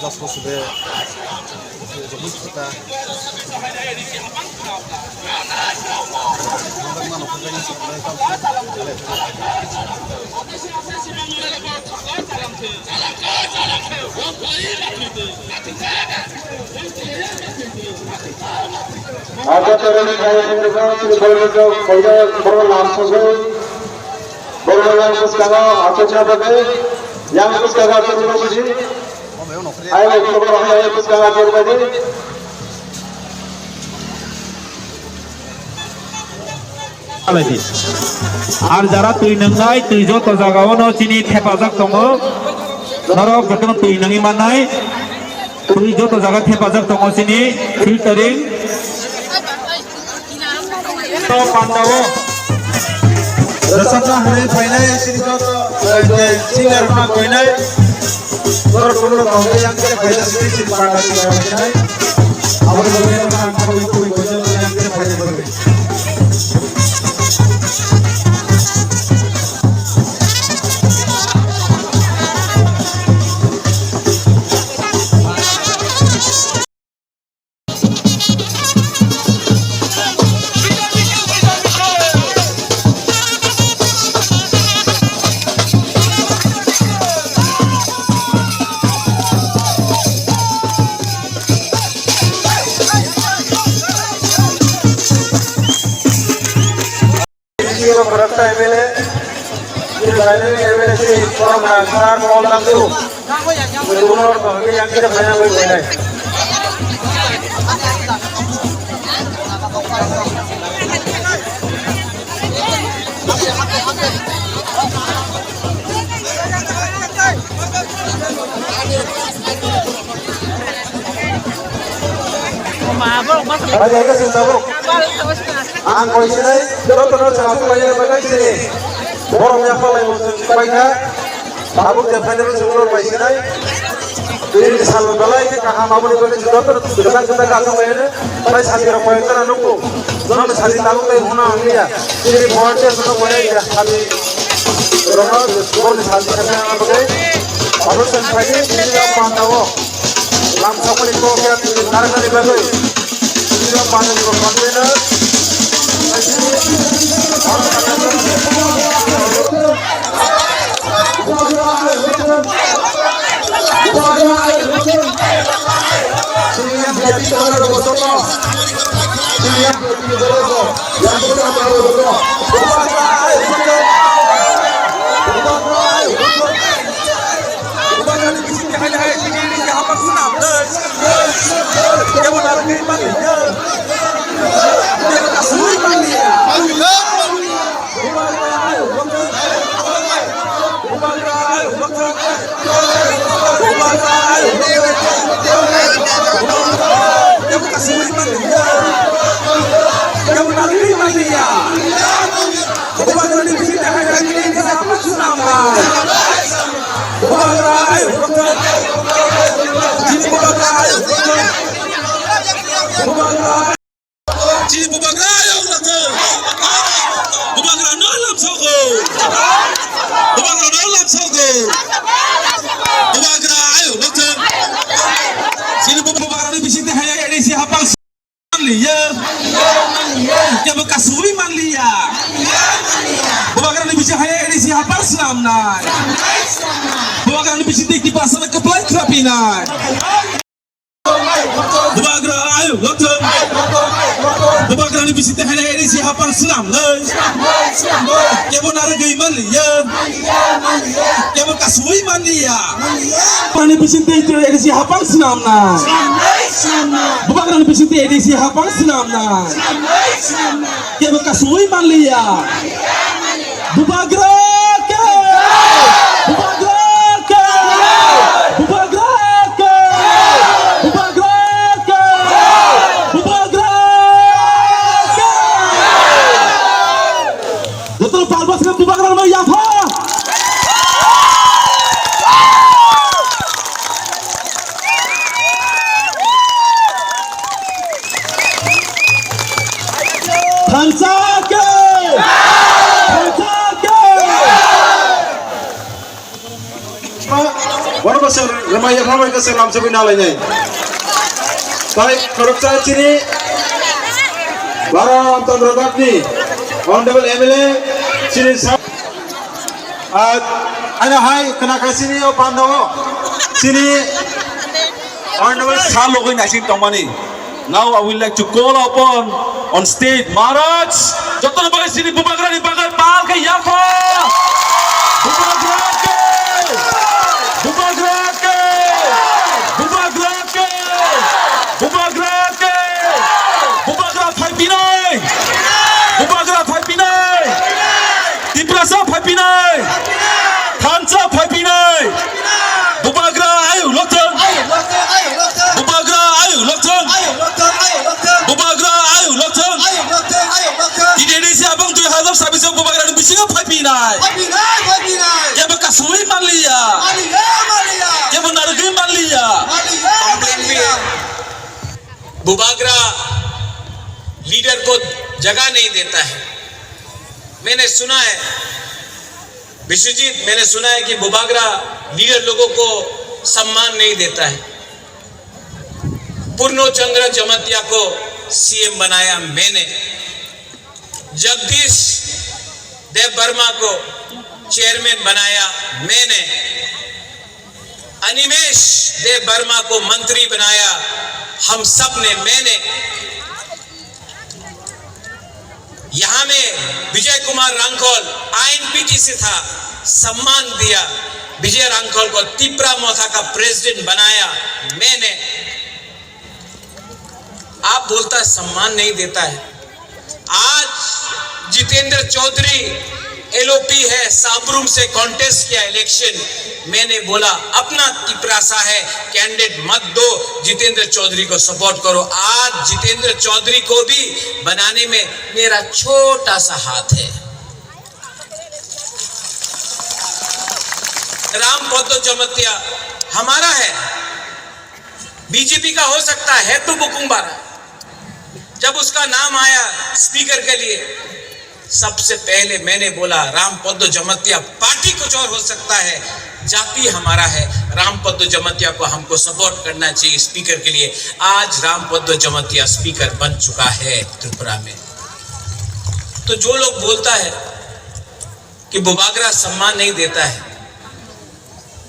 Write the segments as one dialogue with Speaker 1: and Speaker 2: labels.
Speaker 1: das was wir so nicht da man noch gar nicht
Speaker 2: आगे चलने का बड़ा नाम से बड़ा कुछ कहा आगे चल रहे yang कुछ कहा चल रहे हैं आए वो बड़ा है कुछ कहा चल रहे हैं
Speaker 3: আর যারা তুই নঙ্গাই তুই যত জায়গাও চিনি হেফাজত দङ নরক গঠন তুই নঙি মানাই তুই যত জায়গা হেফাজত দङ চিনি ফিল্টারিং তো পান্ডাও
Speaker 1: रसना हमें फाइनल सीरीज तो सिंगर ना कोई नहीं और कोई लोग yang kira फाइनल सीरीज पाना चाहिए अब लोग ये ना कोई yang kira फाइनल बने Berapa MLA? Ini MLA sih orang masyarakat mau langsung. Menurut orang yang kita banyak bermain. Ada yang kesini tahu? Ang kau sini, terus aku banyak banget sini. Orang yang paling musuh baiknya, aku defender sebelum baik sini. Jadi selalu balai ke kakak mamu ni boleh sudah kita kakak main. Baik sakit orang yang terlalu nunggu. Jangan sakit tahu ke mana angin ya. Jadi volunteer sudah boleh ya. Kami orang boleh sakit kerana apa ke? Harus sampai ini apa tahu? Langsung ni kau kaya narik narik bagai. Ini apa ni kau kontainer? Yang bekas suwi manlia, bukan lebih cahaya edisi hafal Islam nai, bukan lebih cinta di pasar kepala kerapinan, bukan ayo lokal, bukan lebih cinta hanya edisi hafal Islam nai, yang benar gay manlia, yang bekas suwi manlia, bukan lebih cinta edisi hafal Islam nai. Bukan lebih cinta edisi hafal Islam nai. Yang bekas suwi manlia. Bubagrake. Bubagrake. Bubagrake. Bubagrake. Bubagrake. Betul palmas dengan bubagrake nama Yafa. Hansake! Hansake! sampai ke selam sebi nalainya. Baik, korupsi ciri Baram Chandra Bagni, Honorable MLA ciri Ana hai kena kasih ni Pandawa ciri Honorable Salogi Nasim Tomani. Now I would like to call upon on stage Maharaj. Jotono bagai sini Bubagra di bagai pal ke Yafa. Bubagra ke. Bubagra ke. Bubagra ke. Bubagra ke. Bubagra Thai Pinai. Bubagra Thai Pinai. Tiprasa Thai Pinai. Thansa Thai Pinai. Bubagra ayo lokten. Bubagra ayo lokten. Bubagra ayo lokten. Di Indonesia abang tu hazab sabis Bubagra di bising Thai Pinai. Ya bekas sulit Malia. Ya benar gini Malia.
Speaker 4: Bubagra leader को जगह नहीं देता है। मैंने सुना है विश्वजीत, मैंने सुना है कि बुबागरा लीडर लोगों को सम्मान नहीं देता है। पूर्णचंद्र जमतिया को सीएम बनाया मैंने, जगदीश देव वर्मा को चेयरमैन बनाया मैंने, अनिमेश देव वर्मा को मंत्री बनाया हम सब ने मैंने। यहां में विजय कुमार रांखोल आईएनपीटी से था, सम्मान दिया। विजय रांखोल को तिप्रा मोथा का प्रेसिडेंट बनाया मैंने। आप बोलता है सम्मान नहीं देता है। आज जितेंद्र चौधरी एलओपी है, साबरूम से कॉन्टेस्ट किया इलेक्शन। मैंने बोला अपना तिपरासा है, कैंडिडेट मत दो, जितेंद्र चौधरी को सपोर्ट करो। आज जितेंद्र चौधरी को भी बनाने में मेरा छोटा सा हाथ है। रामपद्दो जमतिया हमारा है, बीजेपी का हो सकता है तो बुकुंबारा। जब उसका नाम आया स्पीकर के लिए, सबसे पहले मैंने बोला रामपद्दो जमतिया पार्टी कुछ और हो सकता है, जाति हमारा है। रामपद्दो जमतिया को हमको सपोर्ट करना चाहिए स्पीकर के लिए। आज रामपद्दो जमतिया स्पीकर बन चुका है त्रिपुरा में। तो जो लोग बोलता है कि बुबागरा सम्मान नहीं देता है,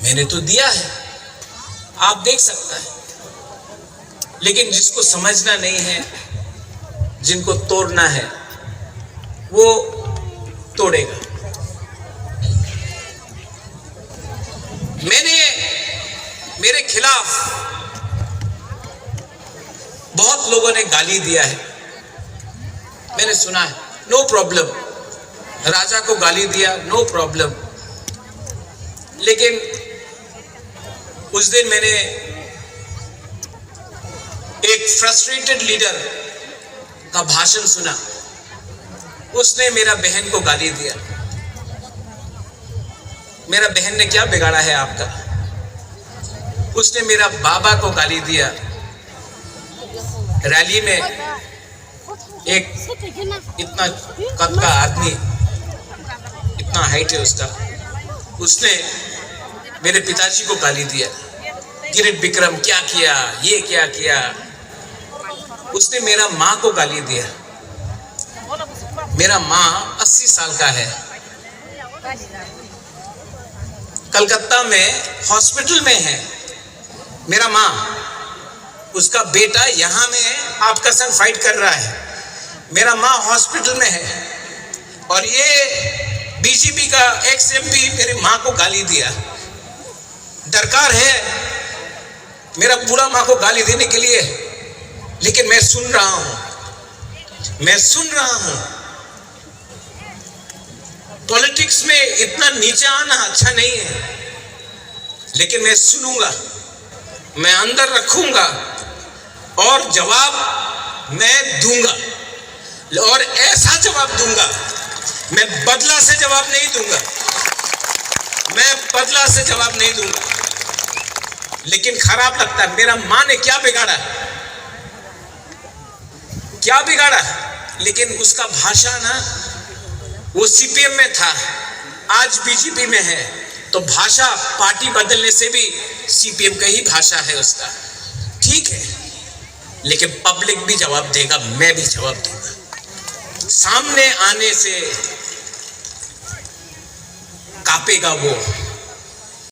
Speaker 4: मैंने तो दिया है, आप देख सकता है। लेकिन जिसको समझना नहीं है, जिनको तोड़ना है, वो तोड़ेगा। मैंने मेरे खिलाफ बहुत लोगों ने गाली दिया है, मैंने सुना है, नो प्रॉब्लम। राजा को गाली दिया, नो प्रॉब्लम। लेकिन उस दिन मैंने एक फ्रस्ट्रेटेड लीडर का भाषण सुना। उसने मेरा बहन को गाली दिया। मेरा बहन ने क्या बिगाड़ा है आपका? उसने मेरा बाबा को गाली दिया। रैली में एक इतना कद का आदमी, इतना हाइट है उसका, उसने मेरे पिताजी को गाली दिया। गिरीट विक्रम क्या किया, ये क्या किया। उसने मेरा माँ को गाली दिया। मेरा माँ 80 साल का है, कलकत्ता में हॉस्पिटल में है मेरा माँ। उसका बेटा यहाँ में आपका संग फाइट कर रहा है, मेरा माँ हॉस्पिटल में है। और ये बीजेपी का एक्स एमपी मेरी माँ को गाली दिया। दरकार है मेरा पूरा माँ को गाली देने के लिए, लेकिन मैं सुन रहा हूँ, मैं सुन रहा हूँ। पॉलिटिक्स में इतना नीचे आना अच्छा नहीं है, लेकिन मैं सुनूंगा, मैं अंदर रखूंगा और जवाब मैं दूंगा। और ऐसा जवाब दूंगा, मैं बदला से जवाब नहीं दूंगा, मैं बदला से जवाब नहीं दूंगा। लेकिन खराब लगता है, मेरा माँ ने क्या बिगाड़ा, क्या बिगाड़ा। लेकिन उसका भाषा ना, वो सीपीएम में था, आज बीजेपी में है। तो भाषा पार्टी बदलने से भी सीपीएम का ही भाषा है उसका, ठीक है, लेकिन पब्लिक भी जवाब देगा, मैं भी जवाब दूंगा। सामने आने से कांपेगा वो